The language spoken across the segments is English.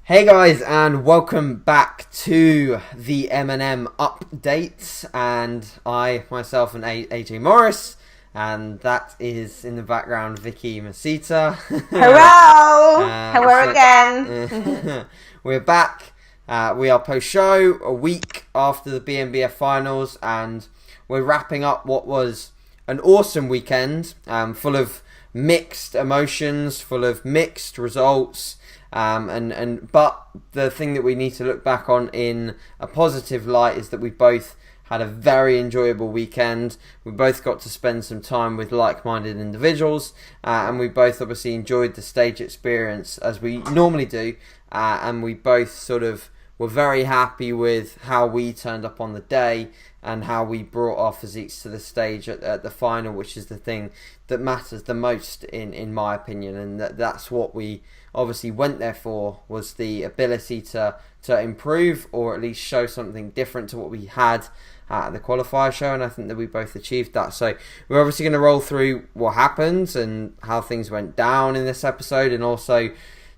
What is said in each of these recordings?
Hey guys, and welcome back to the M&M update. And I myself am AJ Morris, and that is in the background Vicky Masita. Hello! Hello again. We're back. We are post-show a week after the BNBF finals, and we're wrapping up what was an awesome weekend, full of mixed emotions, full of mixed results. But the thing that we need to look back on in a positive light is that we both had a very enjoyable weekend. We both got to spend some time with like-minded individuals, and we both obviously enjoyed the stage experience as we normally do, and we both sort of were very happy with how we turned up on the day and how we brought our physiques to the stage at the final, which is the thing that matters the most in my opinion, and that's what we obviously went there for, was the ability to improve, or at least show something different to what we had at the qualifier show, and I think that we both achieved that. So we're obviously going to roll through what happened and how things went down in this episode, and also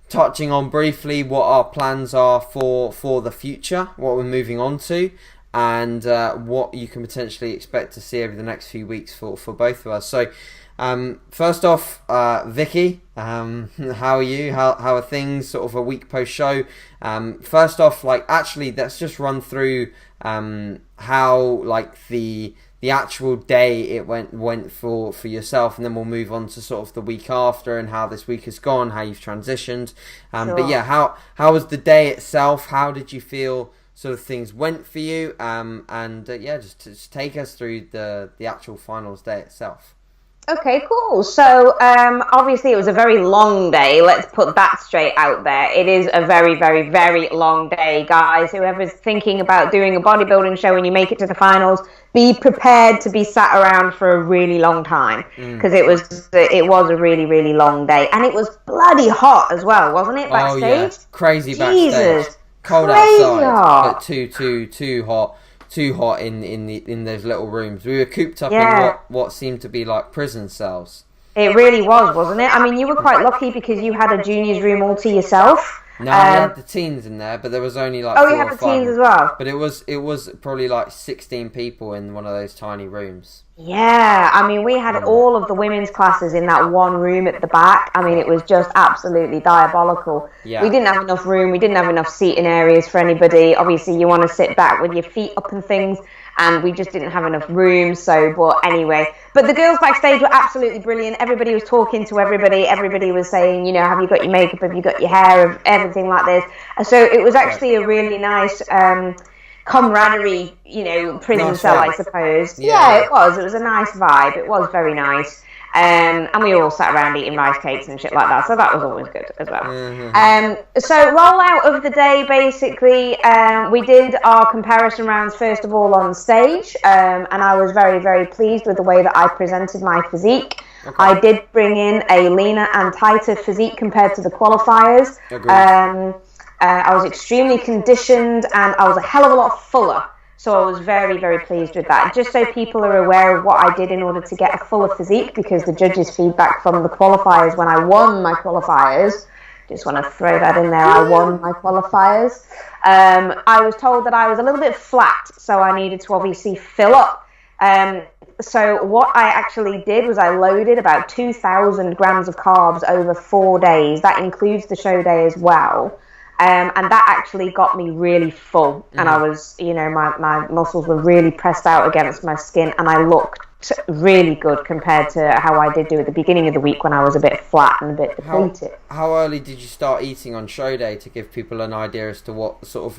touching on briefly what our plans are for the future, what we're moving on to, and what you can potentially expect to see over the next few weeks for both of us. So first off, Vicky, how are you? How are things sort of a week post show? First off, actually, let's just run through how the actual day it went for yourself, and then we'll move on to sort of the week after and how this week has gone, how you've transitioned. Sure. But yeah, how was the day itself? How did you feel sort of things went for you? Just take us through the actual finals day itself. Okay, cool. So, obviously it was a very long day. Let's put that straight out there. It is a very, very, very long day, guys. Whoever's thinking about doing a bodybuilding show and you make it to the finals, be prepared to be sat around for a really long time, because it was a really, really long day, and it was bloody hot as well, wasn't it? Backstage? Oh yeah, crazy Jesus. Backstage. Cold Crazy outside, hot. but too hot. Too hot in those little rooms. We were cooped up in what seemed to be like prison cells. It really was, wasn't it? I mean, you were quite lucky because you had a juniors room all to yourself. No, we had the teens in there, but there was only like you had the teens as well. But it was probably like 16 people in one of those tiny rooms. Yeah, I mean, we had all of the women's classes in that one room at the back. I mean, it was just absolutely diabolical. Yeah. We didn't have enough room. We didn't have enough seating areas for anybody. Obviously, you want to sit back with your feet up and things, and we just didn't have enough room. But the girls backstage were absolutely brilliant. Everybody was talking to everybody. Everybody was saying, have you got your makeup? Have you got your hair? Everything like this. And so it was actually a really nice camaraderie, prison cell, I suppose. Yeah, it was. It was a nice vibe. It was very nice. And we all sat around eating rice cakes and shit like that, so that was always good as well. Mm-hmm. So roll out of the day, basically, we did our comparison rounds first of all on stage, and I was very, very pleased with the way that I presented my physique. Okay. I did bring in a leaner and tighter physique compared to the qualifiers. I was extremely conditioned, and I was a hell of a lot fuller. So I was very, very pleased with that. Just so people are aware of what I did in order to get a fuller physique, because the judges' feedback from the qualifiers when I won my qualifiers, just want to throw that in there, I won my qualifiers. I was told that I was a little bit flat, so I needed to obviously fill up. So what I actually did was I loaded about 2,000 grams of carbs over 4 days. That includes the show day as well. And that actually got me really full. And I was, my muscles were really pressed out against my skin, and I looked really good compared to how I did do at the beginning of the week when I was a bit flat and a bit depleted. How early did you start eating on show day, to give people an idea as to what sort of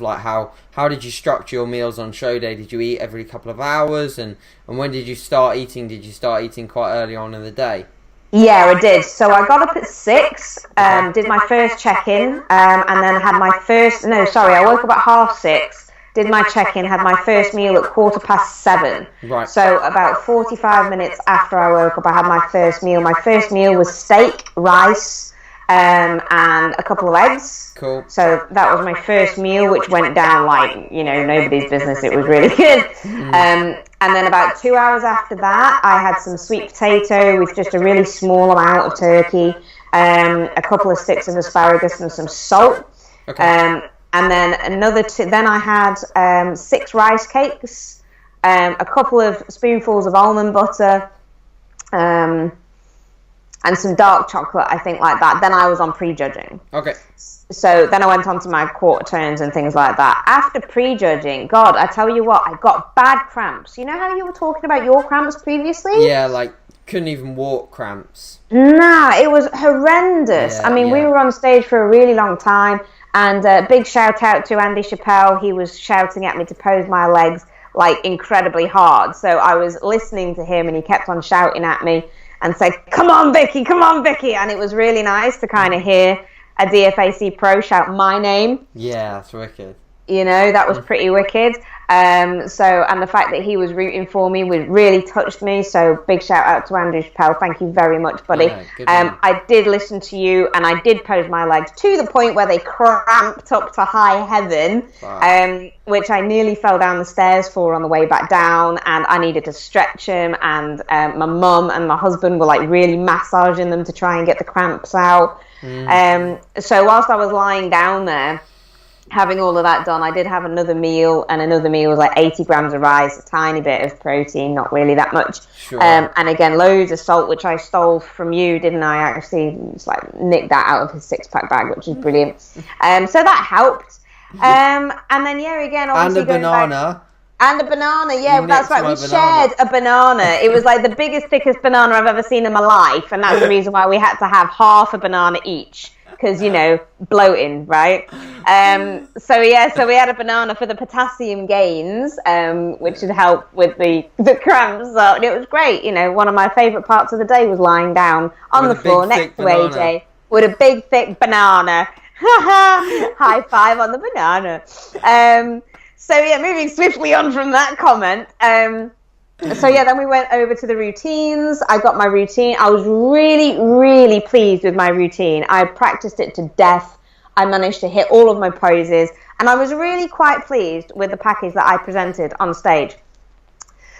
how did you structure your meals on show day? Did you eat every couple of hours? And when did you start eating? Did you start eating quite early on in the day? Yeah, I did. So I got up at 6, did my first check-in, and then had my first... No, sorry, I woke up at 6:30, did my check-in, had my first meal at 7:15. Right. So about 45 minutes after I woke up, I had my first meal. My first meal was steak, rice, and a couple of eggs. Cool. So that was my first meal, which went down like, nobody's business. It was really good. And then about 2 hours after that, I had some sweet potato with just a really small amount of turkey, a couple of sticks of asparagus and some salt. Okay. And then then I had 6 rice cakes, a couple of spoonfuls of almond butter, and some dark chocolate, I think, like that. Then I was on prejudging. Okay. So then I went on to my quarter turns and things like that. After prejudging, God, I tell you what, I got bad cramps. You know how you were talking about your cramps previously? Yeah, like couldn't even walk cramps. Nah, it was horrendous. Yeah, I mean, we were on stage for a really long time, and big shout out to Andy Chappelle. He was shouting at me to pose my legs like incredibly hard. So I was listening to him, and he kept on shouting at me and said, "Come on, Vicky, come on, Vicky." And it was really nice to kind of hear a DFAC pro shout my name. Yeah, that's wicked. You know, that was pretty wicked. And the fact that he was rooting for me really touched me. So big shout out to Andrew Chappelle. Thank you very much, buddy. Yeah, I did listen to you, and I did pose my legs to the point where they cramped up to high heaven, wow. Which I nearly fell down the stairs for on the way back down, and I needed to stretch them, and my mum and my husband were like really massaging them to try and get the cramps out. So whilst I was lying down there, having all of that done, I did have another meal, and another meal was like 80 grams of rice, a tiny bit of protein, not really that much. Sure. And again, loads of salt, which I stole from you, didn't I? Actually, just like nicked that out of his 6-pack bag, which is brilliant. So that helped. And then, again, obviously and a banana. And a banana, You that's right. We banana. shared a banana. It was like the biggest, thickest banana I've ever seen in my life, and that's the reason why we had to have half a banana each. Because, bloating, right? So we had a banana for the potassium gains, which would help with the cramps. So it was great. One of my favourite parts of the day was lying down on the floor next to AJ with a big, thick banana. High five on the banana. Moving swiftly on from that comment. Then we went over to the routines. I got my routine. I was really, really pleased with my routine. I practiced it to death. I managed to hit all of my poses, and I was really quite pleased with the package that I presented on stage.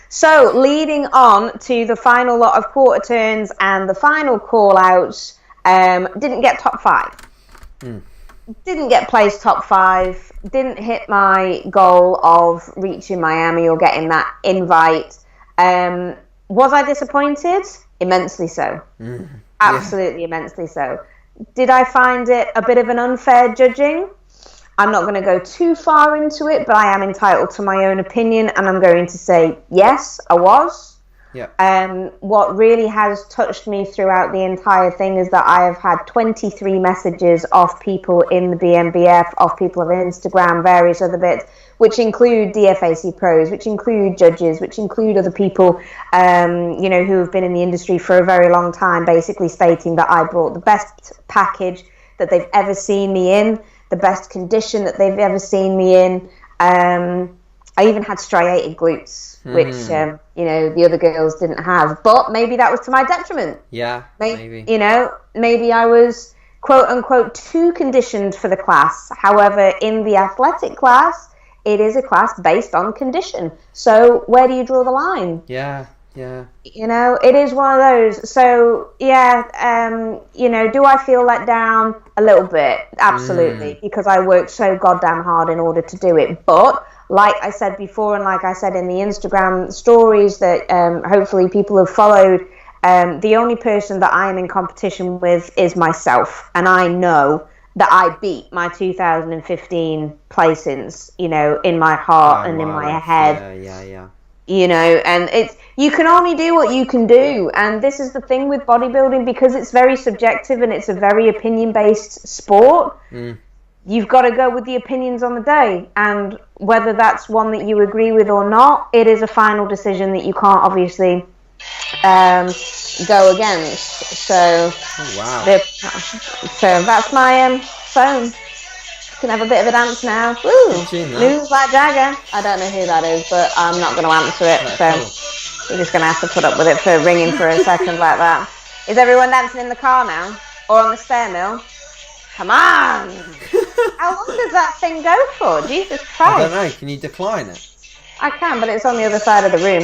So leading on to the final lot of quarter turns and the final call outs, didn't get top 5. Didn't get placed top 5. Didn't hit my goal of reaching Miami or getting that invite. Was I disappointed? Immensely so. Absolutely immensely so. Did I find it a bit of an unfair judging? I'm not going to go too far into it, but I am entitled to my own opinion, and I'm going to say yes, I was. What really has touched me throughout the entire thing is that I have had 23 messages of people in the BNBF, of people on Instagram, various other bits, which include DFAC pros, which include judges, which include other people, who have been in the industry for a very long time, basically stating that I brought the best package that they've ever seen me in, the best condition that they've ever seen me in. I even had striated glutes, which, the other girls didn't have. But maybe that was to my detriment. Yeah, maybe. Maybe I was, quote unquote, too conditioned for the class. However, in the athletic class, it is a class based on condition. So where do you draw the line? Yeah. It is one of those. So, do I feel let down? A little bit, absolutely, because I worked so goddamn hard in order to do it. But like I said before, and like I said in the Instagram stories that hopefully people have followed, the only person that I am in competition with is myself. And I know that I beat my 2015 placings, in my heart and in my head. Yeah. And you can only do what you can do. And this is the thing with bodybuilding, because it's very subjective and it's a very opinion-based sport. You've got to go with the opinions on the day. And whether that's one that you agree with or not, it is a final decision that you can't obviously go against. So, so that's my phone. Can have a bit of a dance now. Woo! Moves like Jagger. I don't know who that is, but I'm not going to answer it. So you're just going to have to put up with it for ringing for a second like that. Is everyone dancing in the car now? Or on the stair mill? Come on! How long does that thing go for? Jesus Christ. I don't know. Can you decline it? I can, but it's on the other side of the room.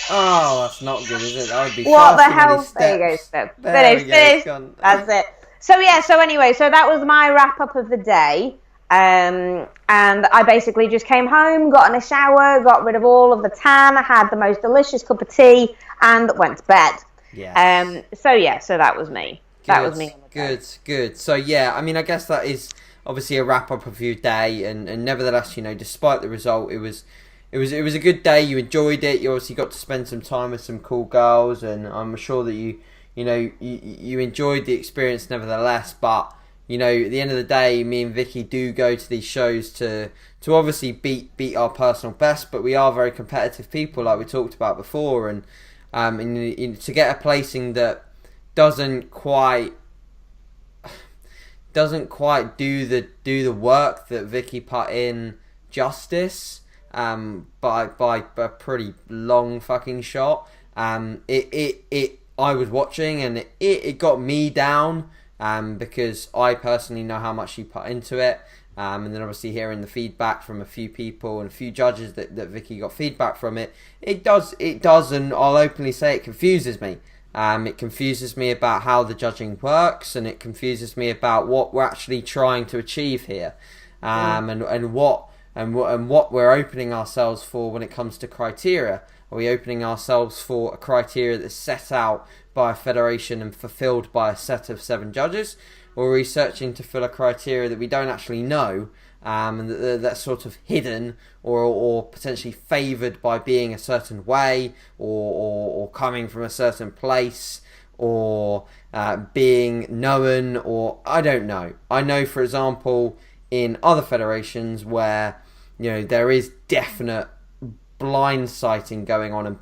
Oh, that's not good, is it? That would be what the hell? There you go, step. Finished. That's it. So anyway, so that was my wrap up of the day. And I basically just came home, got in a shower, got rid of all of the tan, had the most delicious cup of tea, and went to bed. Yes. So that was me. That was me. Good. So yeah, I mean, I guess that is obviously a wrap up of your day, and nevertheless, despite the result, it was a good day. You enjoyed it. You obviously got to spend some time with some cool girls, and I'm sure that you enjoyed the experience nevertheless. But at the end of the day, me and Vicky do go to these shows to obviously beat our personal best, but we are very competitive people, like we talked about before, and to get a placing that doesn't quite do the work that Vicky put in justice, by a pretty long fucking shot. I was watching, and it got me down, because I personally know how much she put into it. And then obviously hearing the feedback from a few people and a few judges that Vicky got feedback from it does, and I'll openly say it confuses me. It confuses me about how the judging works, and it confuses me about what we're actually trying to achieve here, and what we're opening ourselves for when it comes to criteria. Are we opening ourselves for a criteria that's set out by a federation and fulfilled by a set of 7 judges? Or are we searching to fill a criteria that we don't actually know, and that's sort of hidden or potentially favoured by being a certain way, or coming from a certain place, or being known, or I don't know. I know, for example, in other federations where there is definite blindsighting going on, and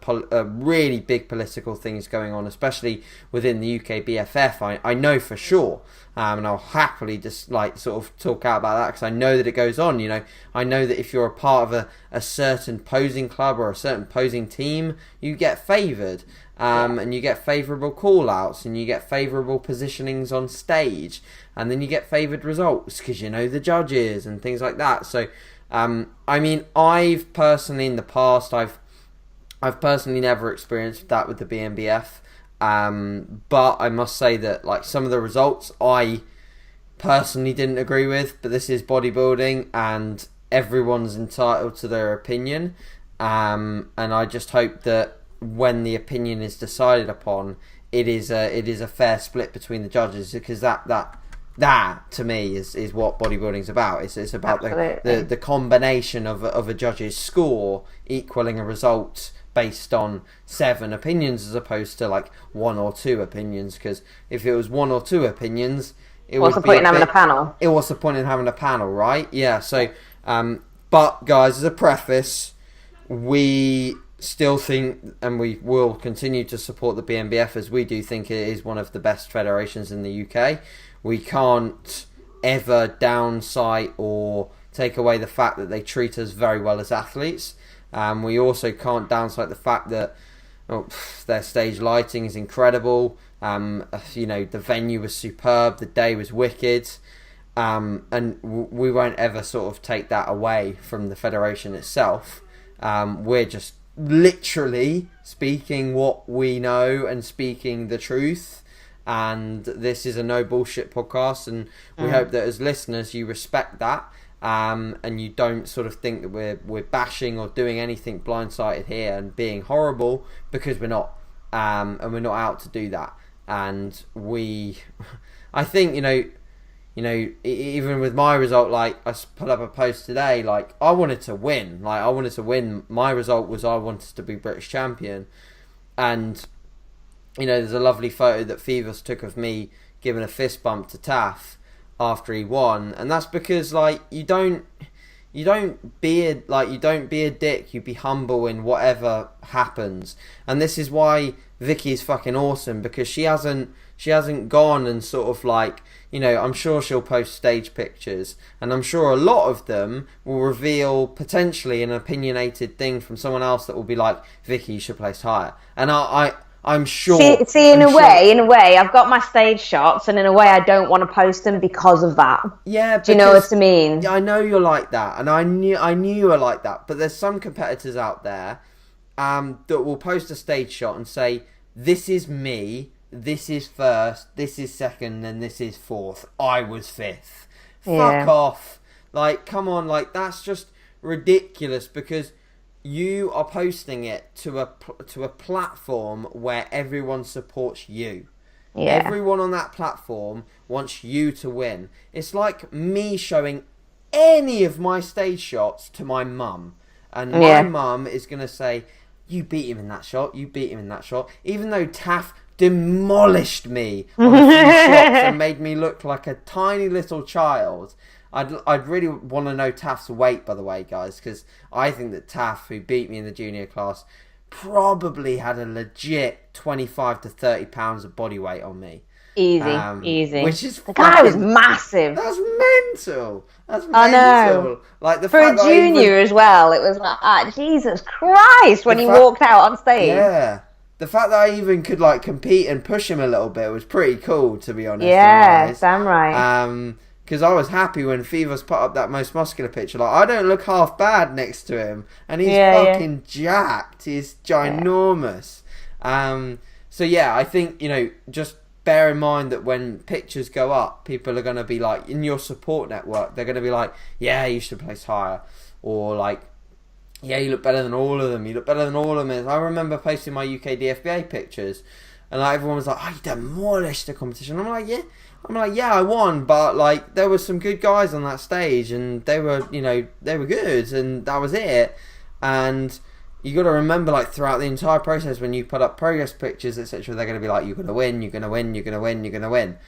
really big political things going on, especially within the UK BFF. I know for sure, and I'll happily just sort of talk out about that, because I know that it goes on. I know that if you're a part of a certain posing club or a certain posing team, you get favoured, and you get favourable call-outs, and you get favourable positionings on stage, and then you get favoured results because the judges and things like that. So I mean, I've personally in the past, I've personally never experienced that with the BNBF, but I must say that some of the results I personally didn't agree with, but this is bodybuilding and everyone's entitled to their opinion, and I just hope that when the opinion is decided upon, it is a fair split between the judges, because that to me is what bodybuilding's about. It's about the combination of a judge's score equaling a result based on 7 opinions, as opposed to 1 or 2 opinions. Because if it was 1 or 2 opinions, what's the point in having a panel? What's the point in having a panel, right? Yeah. So, but guys, as a preface, we still think, and we will continue to support the BNBF, as we do think it is one of the best federations in the UK. We can't ever downside or take away the fact that they treat us very well as athletes. We also can't downside the fact that their stage lighting is incredible. The venue was superb. The day was wicked. And we won't ever sort of take that away from the federation itself. We're just literally speaking what we know and speaking the truth. And this is a no bullshit podcast, and we hope that as listeners you respect that, and you don't sort of think that we're bashing or doing anything blindsided here and being horrible, because we're not, and we're not out to do that. And I think even with my result, I put up a post today, I wanted to win, my result was I wanted to be British champion, and there's a lovely photo that Phoebus took of me giving a fist bump to Taff after he won, and that's because you don't be a dick. You be humble in whatever happens, and this is why Vicky is fucking awesome, because she hasn't gone and sort of I'm sure she'll post stage pictures, and I'm sure a lot of them will reveal potentially an opinionated thing from someone else that will be like, Vicky, you should place higher, and I'm sure. In a way, I've got my stage shots, and in a way, I don't want to post them because of that. Yeah, do you know what I mean? Yeah, I know you're like that, and I knew you were like that. But there's some competitors out there, that will post a stage shot and say, "This is me. This is first. This is second, and this is fourth. I was fifth." Fuck off. Like, come on, like, that's just ridiculous because you are posting it to a platform where everyone supports you. Yeah. Everyone on that platform wants you to win. It's like me showing any of my stage shots to my mum. And my mum is going to say, you beat him in that shot, you beat him in that shot. Even though Taff demolished me on a few shots and made me look like a tiny little child. I'd really want to know Taff's weight, by the way, guys, because I think that Taff, who beat me in the junior class, probably had a legit 25 to 30 pounds of body weight on me. Easy. Which is the guy was massive. That's mental. I know. Like the for fact a junior as well, it was like, Jesus Christ, when he walked out on stage. Yeah. The fact that I even could like compete and push him a little bit was pretty cool, to be honest. Yeah, damn right. Because I was happy when Fevers put up that most muscular picture. Like, I don't look half bad next to him, and he's fucking jacked. He's ginormous. So yeah, I think, you know, just bear in mind that when pictures go up, people are going to be like, in your support network, they're going to be like, yeah, you should place higher, or like, yeah, you look better than all of them. You look better than all of them. I remember posting my UK DFBA pictures, and like everyone was like, "Oh, you demolished the competition." I'm like, yeah, I won, but like there were some good guys on that stage, and they were, you know, they were good, and that was it. And you got to remember, like throughout the entire process, when you put up progress pictures, etc., they're going to be like, "You're going to win, you're going to win, you're going to win, you're going to win,"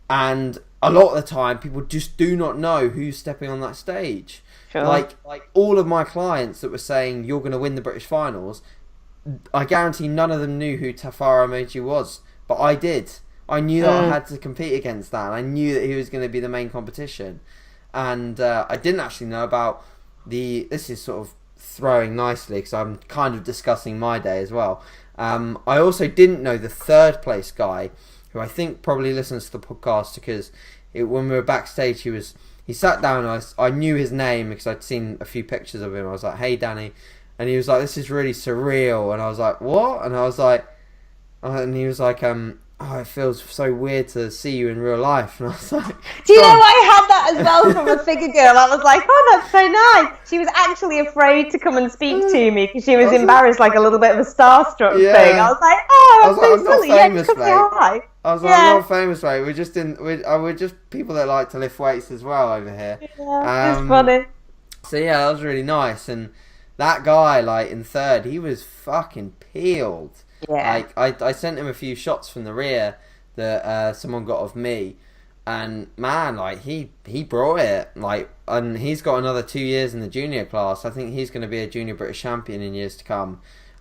and a lot of the time, people just do not know who's stepping on that stage. Sure. Like all of my clients that were saying you're going to win the British finals, I guarantee none of them knew who Tafara Meiji was, but I did. I knew that I had to compete against that, and I knew that he was going to be the main competition. And I didn't actually know about this is sort of throwing nicely because I'm kind of discussing my day as well. I also didn't know the third place guy, who I think probably listens to the podcast, because when we were backstage, he sat down, and I knew his name because I'd seen a few pictures of him. I was like, "Hey, Danny," and he was like, "This is really surreal," and I was like, "What?" And I was like, and he was like, "Oh, it feels so weird to see you in real life," and I was like, do you know I had that as well from a figure girl? I was like, "Oh, that's so nice." She was actually afraid to come and speak to me because she was embarrassed, like a little bit of a starstruck thing. I was like, "Oh, I'm so silly." I'm not famous, mate. I was like, "I'm not famous, mate. We're just people that like to lift weights as well over here." Yeah, it's funny. So yeah, that was really nice. And that guy, like in third, he was fucking peeled. Yeah. Like I sent him a few shots from the rear that someone got of me, and man, like he brought it. Like, and he's got another 2 years in the junior class. I think he's going to be a junior British champion in years to come.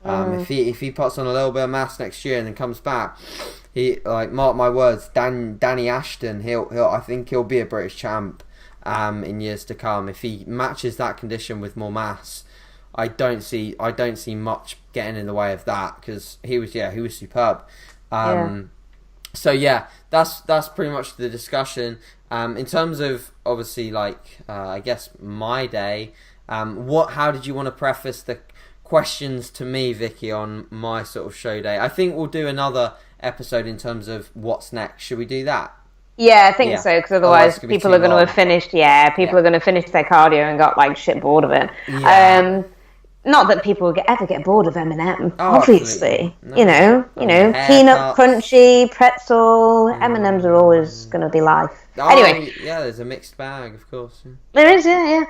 If he puts on a little bit of mass next year and then comes back, he, like, mark my words, Danny Ashton, I think he'll be a British champ in years to come if he matches that condition with more mass. I don't see much getting in the way of that, because he was superb. So yeah, that's pretty much the discussion. In terms of obviously, like, I guess my day, how did you want to preface the questions to me, Vicky, on my sort of show day? I think we'll do another episode in terms of what's next. Should we do that? Yeah, I think so, because otherwise people are going to have finished. Yeah, people are going to finish their cardio and got like shit bored of it. Yeah. Not that people ever get bored of M&M, obviously. No. You know, peanut crunchy, pretzel, M&Ms are always going to be life. Anyway. Yeah, there's a mixed bag, of course. There is, yeah.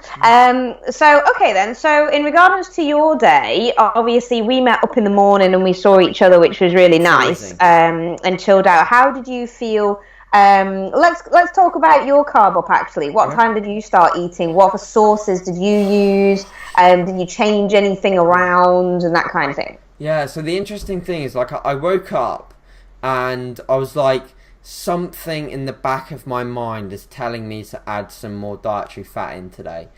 So, okay then. So, in regards to your day, obviously we met up in the morning and we saw each other, which was really nice, and chilled out. How did you feel? Let's talk about your carb up, actually. What time did you start eating? What other sauces did you use? Did you change anything around and that kind of thing? Yeah, so the interesting thing is, like, I woke up and I was like, something in the back of my mind is telling me to add some more dietary fat in today.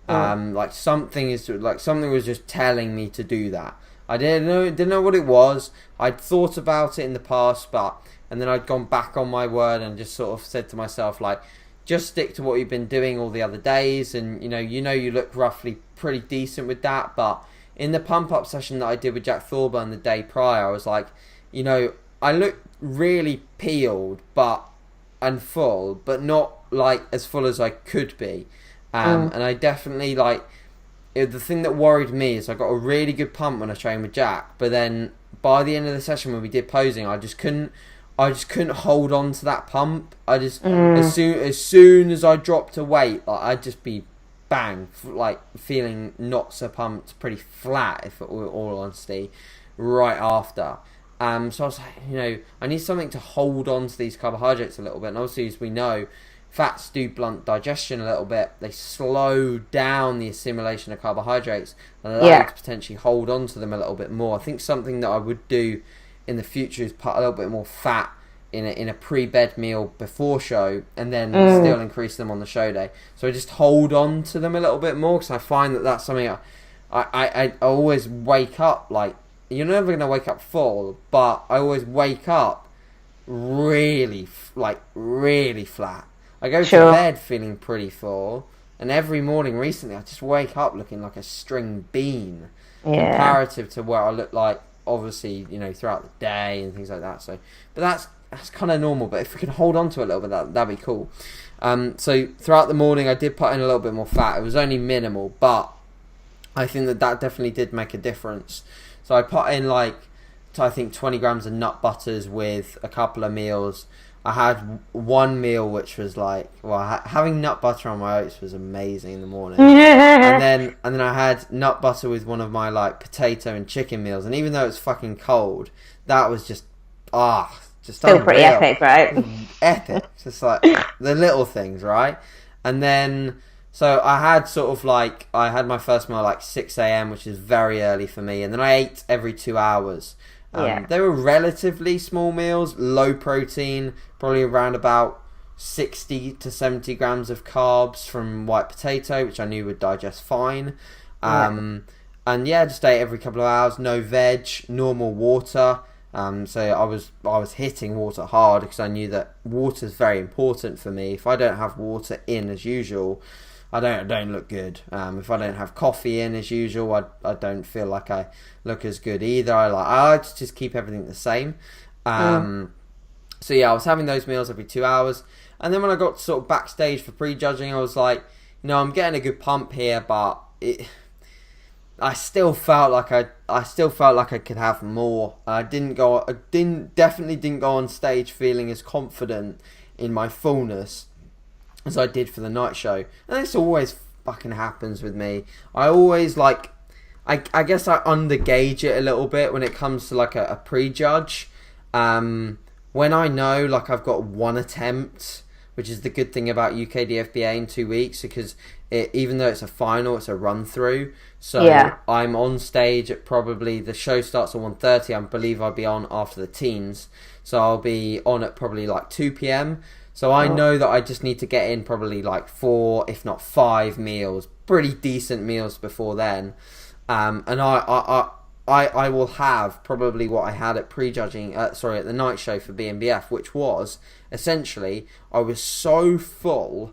Like something was just telling me to do that. I didn't know what it was. I'd thought about it in the past, and then I'd gone back on my word and just sort of said to myself, like, just stick to what you've been doing all the other days, and you look roughly pretty decent with that. But in the pump up session that I did with Jack Thorburn the day prior, I was like, I look really peeled and full, but not like as full as I could be. And I definitely the thing that worried me is I got a really good pump when I trained with Jack, but then by the end of the session when we did posing, I just couldn't hold on to that pump. I just as soon as I dropped a weight, I'd just be bang, feeling not so pumped, pretty flat, if all honesty, right after. So I was like, I need something to hold on to these carbohydrates a little bit. And obviously, as we know, fats do blunt digestion a little bit. They slow down the assimilation of carbohydrates and allow you to potentially hold on to them a little bit more. I think something that I would do in the future is put a little bit more fat in a pre-bed meal before show, and then still increase them on the show day. So I just hold on to them a little bit more, because I find that that's something I always wake up you're never going to wake up full, but I always wake up really flat. I go to bed feeling pretty full, and every morning recently I just wake up looking like a string bean, comparative to what I look like, obviously, throughout the day and things like that. So, but that's kind of normal. But if we can hold on to it a little bit, that'd be cool. So throughout the morning I did put in a little bit more fat. It was only minimal, but I think that definitely did make a difference. So I put in I think 20 grams of nut butters with a couple of meals. I had one meal which was having nut butter on my oats was amazing in the morning. and then I had nut butter with one of my potato and chicken meals, and even though it's fucking cold, that was just still unreal. Pretty epic, right? Epic. Just the little things, right? And then so I had I had my first meal 6 a.m, which is very early for me, and then I ate every 2 hours. They were relatively small meals, low protein, probably around about 60 to 70 grams of carbs from white potato, which I knew would digest fine. And just ate every couple of hours, no veg, normal water. So I was hitting water hard, because I knew that water is very important for me. If I don't have water in as usual, I don't look good. If I don't have coffee in as usual, I don't feel like I look as good either. I like to just keep everything the same. So I was having those meals every 2 hours, and then when I got sort of backstage for prejudging, I was like, I'm getting a good pump here, but I still felt like I could have more. Definitely didn't go on stage feeling as confident in my fullness as I did for the night show. And this always fucking happens with me. I always I guess I undergauge it a little bit when it comes to a prejudge. When I know I've got one attempt, which is the good thing about UKDFBA in 2 weeks, because even though it's a final, it's a run through. So I'm on stage at probably, the show starts at 1:30. I believe I'll be on after the teens. So I'll be on at probably 2 p.m. So I know that I just need to get in probably 4, if not 5 meals, pretty decent meals before then. And I will have probably what I had at prejudging, at the night show for BNBF, which was essentially, I was so full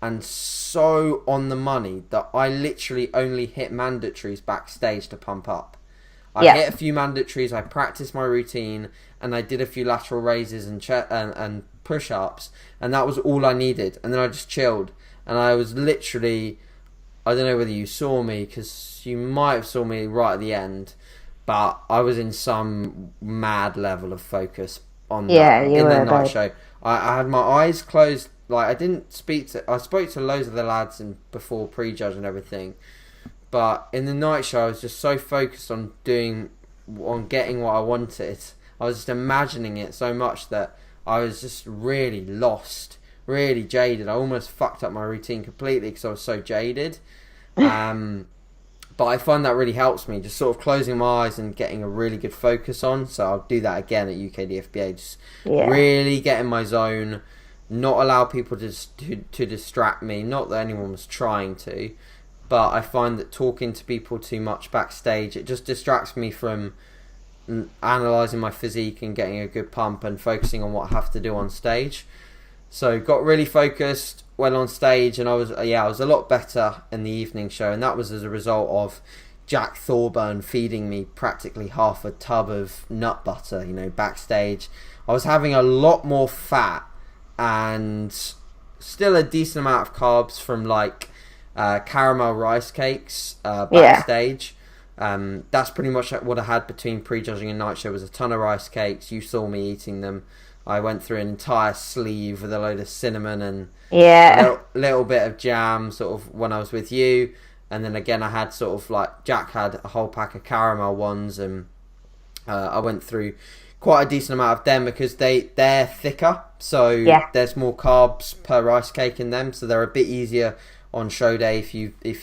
and so on the money that I literally only hit mandatories backstage to pump up. I hit a few mandatories, I practiced my routine, and I did a few lateral raises and push-ups, and that was all I needed. And then I just chilled, and I was literally, I don't know whether you saw me, because you might have saw me right at the end, but I was in some mad level of focus on the night show. I had my eyes closed. I spoke to loads of the lads before prejudge and everything, but in the night show I was just so focused on getting what I wanted. I was just imagining it so much that I was just really lost, really jaded. I almost fucked up my routine completely because I was so jaded. But I find that really helps me, just sort of closing my eyes and getting a really good focus on. So I'll do that again at UKDFBA, just really get in my zone, not allow people to distract me. Not that anyone was trying to, but I find that talking to people too much backstage, it just distracts me from analysing my physique and getting a good pump and focusing on what I have to do on stage. So got really focused, went on stage, and I was a lot better in the evening show, and that was as a result of Jack Thorburn feeding me practically half a tub of nut butter, backstage. I was having a lot more fat and still a decent amount of carbs from caramel rice cakes backstage. That's pretty much what I had between prejudging and night show. Was a ton of rice cakes. You saw me eating them. I went through an entire sleeve with a load of cinnamon and a little bit of jam sort of when I was with you. And then again I had sort of like Jack had a whole pack of caramel ones, and I went through quite a decent amount of them because they're thicker, so there's more carbs per rice cake in them, so they're a bit easier on show day if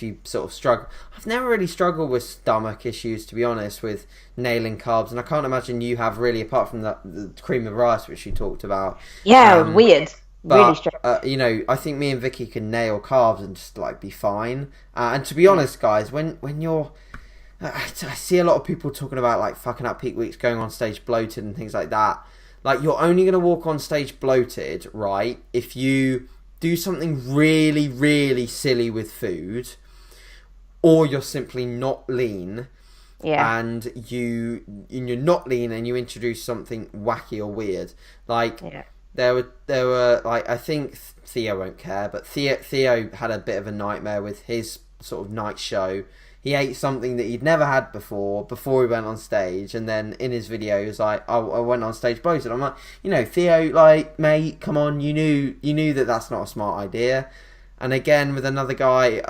you sort of struggle. I've never really struggled with stomach issues, to be honest, with nailing carbs, and I can't imagine you have really, apart from the cream of rice which you talked about. Weird. But, really strange. you know, I think me and Vicky can nail carbs and just like be fine. And to be honest, guys, when you're I see a lot of people talking about like fucking up peak weeks, going on stage bloated and things like that. Like, you're only going to walk on stage bloated, right, if you do something really, really silly with food, or you're simply not lean, and you're not lean and you introduce something wacky or weird. Like, there were like, I think Theo won't care, but Theo had a bit of a nightmare with his sort of night show. He ate something that he'd never had before he went on stage, and then in his video he was like, I went on stage bloated. I'm like, you know, Theo, like, mate, come on, you knew that that's not a smart idea. And again with another guy,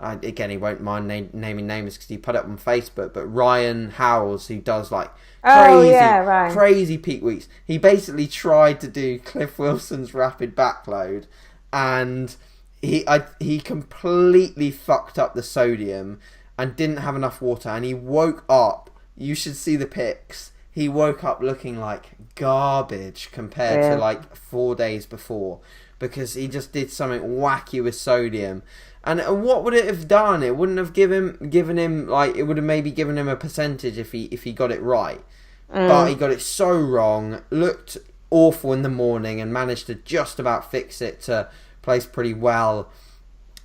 again, he won't mind naming names because he put it up on Facebook, but Ryan Howells, who does like crazy peak weeks, he basically tried to do Cliff Wilson's rapid backload, and he completely fucked up the sodium and didn't have enough water, and he woke up, you should see the pics, he woke up looking like garbage compared to like 4 days before, because he just did something wacky with sodium. And what would it have done? It wouldn't have given him like, it would have maybe given him a percentage if he got it right. But he got it so wrong, looked awful in the morning, and managed to just about fix it to place pretty well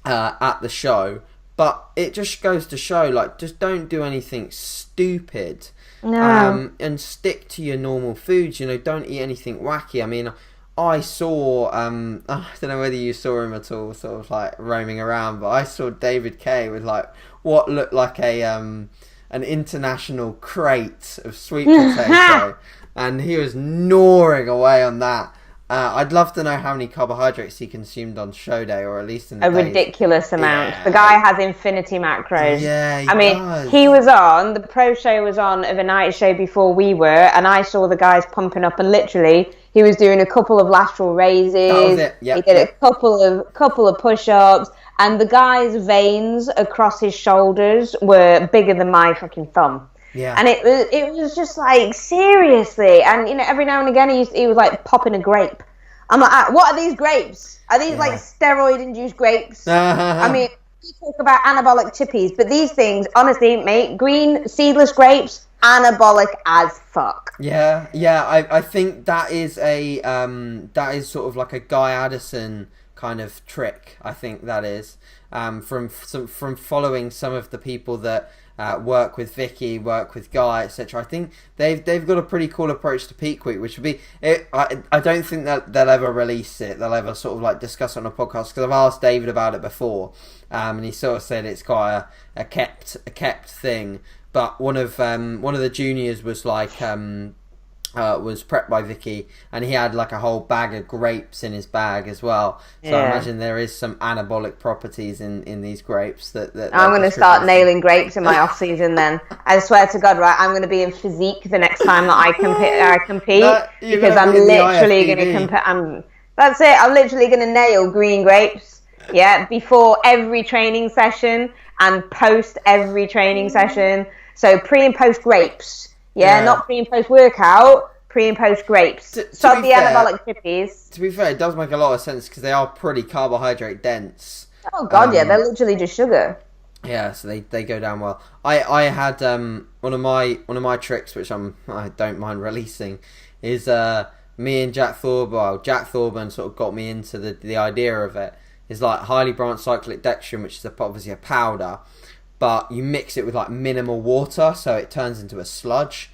at the show. But it just goes to show, like, just don't do anything stupid. And stick to your normal foods. You know, don't eat anything wacky. I mean, I saw I don't know whether you saw him at all, sort of like roaming around, but I saw David Kay with like what looked like an international crate of sweet potato, and he was gnawing away on that. I'd love to know how many carbohydrates he consumed on show day, or at least in the days. Ridiculous amount. Yeah. The guy has infinity macros. Yeah, he was on, the pro show was on of a night show before we were, and I saw the guys pumping up, and literally he was doing a couple of lateral raises. That was it. Yep, he did a couple of push-ups, and the guy's veins across his shoulders were bigger than my fucking thumb. Yeah. And it was just like, seriously. And, you know, every now and again he was like popping a grape. I'm like, what are these grapes? Are these like steroid-induced grapes? I mean, we talk about anabolic chippies, but these things, honestly, mate, green seedless grapes, anabolic as fuck. Yeah. I think that is that is sort of like a Guy Addison kind of trick. I think that is from following some of the people that work with Vicky, work with Guy, etc. I think they've got a pretty cool approach to peak week, which would be I don't think that they'll ever release it. They'll ever sort of like discuss it on a podcast, because I've asked David about it before, and he sort of said it's quite a kept thing. But one of the juniors was like was prepped by Vicky, and he had like a whole bag of grapes in his bag as well. So I imagine there is some anabolic properties in these grapes that I'm going to start nailing grapes in my off season. Then I swear to God, right, I'm going to be in physique the next time that I compete, because I'm literally going to compete. That's it. I'm literally going to nail green grapes. Yeah, before every training session and post every training session. So pre and post grapes. Yeah, not pre and post workout, pre and post grapes. Stop the anabolic chippies. To be fair, it does make a lot of sense, because they are pretty carbohydrate dense. Oh god, yeah, they're literally just sugar. Yeah, so they go down well. I had one of my tricks, which I don't mind releasing, is me and Jack Thorburn. Well, Jack Thorburn sort of got me into the idea of it. Is like highly branched cyclic dextrin, which is obviously a powder, but you mix it with like minimal water, so it turns into a sludge.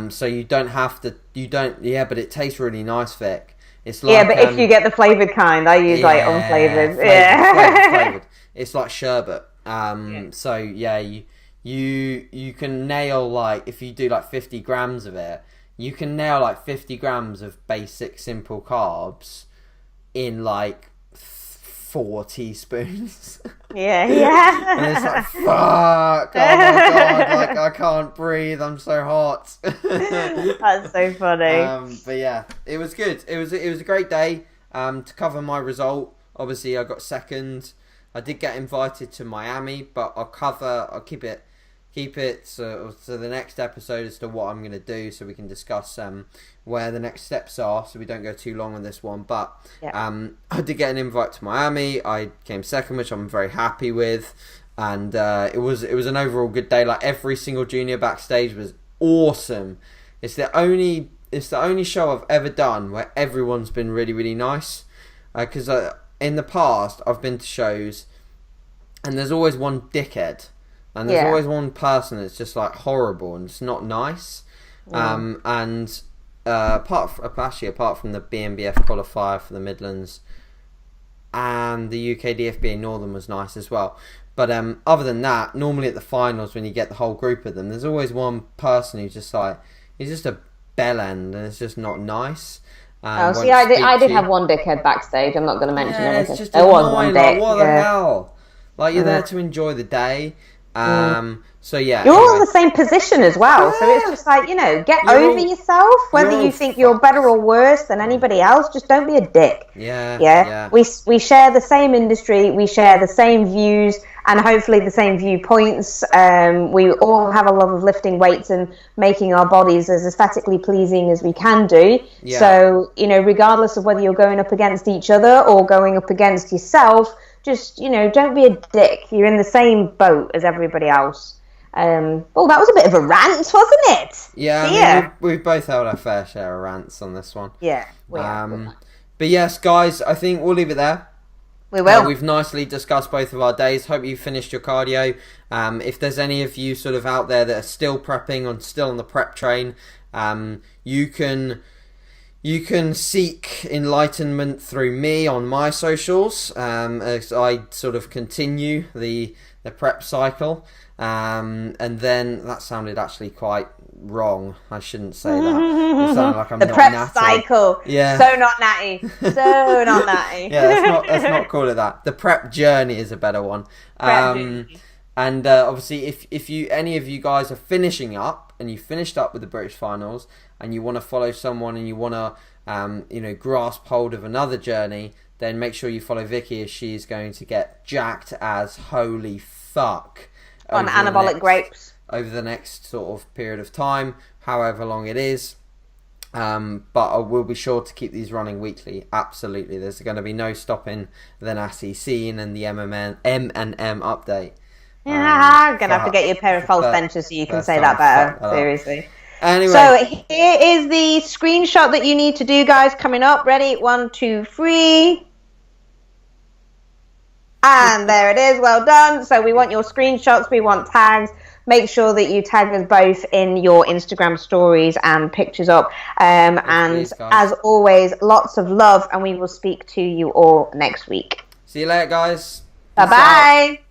So you don't have to. But it tastes really nice, Vic. It's like, yeah, but if you get the flavoured kind, I use like unflavoured. Flavoured. It's like sherbet. So yeah, you can nail, like, if you do like 50 grams of it, you can nail like 50 grams of basic simple carbs in like 4 teaspoons. Yeah. And it's like, fuck, oh my god, like I can't breathe, I'm so hot. That's so funny. But yeah, it was good. It was a great day. To cover my result, obviously I got second. I did get invited to Miami, but I'll keep it so the next episode as to what I'm going to do, so we can discuss where the next steps are, so we don't go too long on this one. But I did get an invite to Miami. I came second, which I'm very happy with, and it was an overall good day. Like, every single junior backstage was awesome. It's the only show I've ever done where everyone's been really, really nice, because in the past I've been to shows and there's always one dickhead. And there's always one person that's just like horrible and it's not nice. And apart from the BNBF qualifier for the Midlands and the UK DFB Northern was nice as well. But other than that, normally at the finals when you get the whole group of them, there's always one person who's just like, he's just a bellend and it's just not nice. I did have one dickhead backstage. I'm not going to mention anything. It's just there was one dick. Like, what the hell? Like, you're there to enjoy the day. So yeah, you're all in the same position as well, so it's just like, get over yourself. Whether you think you're better or worse than anybody else, just don't be a dick. Yeah. We share the same industry, we share the same views, and hopefully the same viewpoints. We all have a love of lifting weights and making our bodies as aesthetically pleasing as we can do. Yeah. So regardless of whether you're going up against each other or going up against yourself, just, don't be a dick. You're in the same boat as everybody else. That was a bit of a rant, wasn't it? Yeah, we've both held our fair share of rants on this one. Yeah, we have. But yes, guys, I think we'll leave it there. We will. We've nicely discussed both of our days. Hope you finished your cardio. If there's any of you sort of out there that are still prepping or still on the prep train, you can seek enlightenment through me on my socials as I sort of continue the prep cycle. And then that sounded actually quite wrong. I shouldn't say that. It sounded like I'm the not prep natty. Cycle. Yeah. So not natty. So not natty. Yeah, let's not call it that. The prep journey is a better one. And obviously, if any of you guys are finishing up and you finished up with the British finals and you want to follow someone and you want to grasp hold of another journey, then make sure you follow Vicky, as she's going to get jacked as holy fuck on anabolic grapes over the next sort of period of time, however long it is. But I will be sure to keep these running weekly. Absolutely, there's going to be no stopping the Natty scene and the M&M update. I'm gonna have to get you a pair of false benches so you can say that better. Seriously. Anyway, so here is the screenshot that you need to do, guys. Coming up. Ready? 1, 2, 3. And there it is. Well done. So we want your screenshots. We want tags. Make sure that you tag us both in your Instagram stories and pictures up. And as always, lots of love, and we will speak to you all next week. See you later, guys. Bye-bye.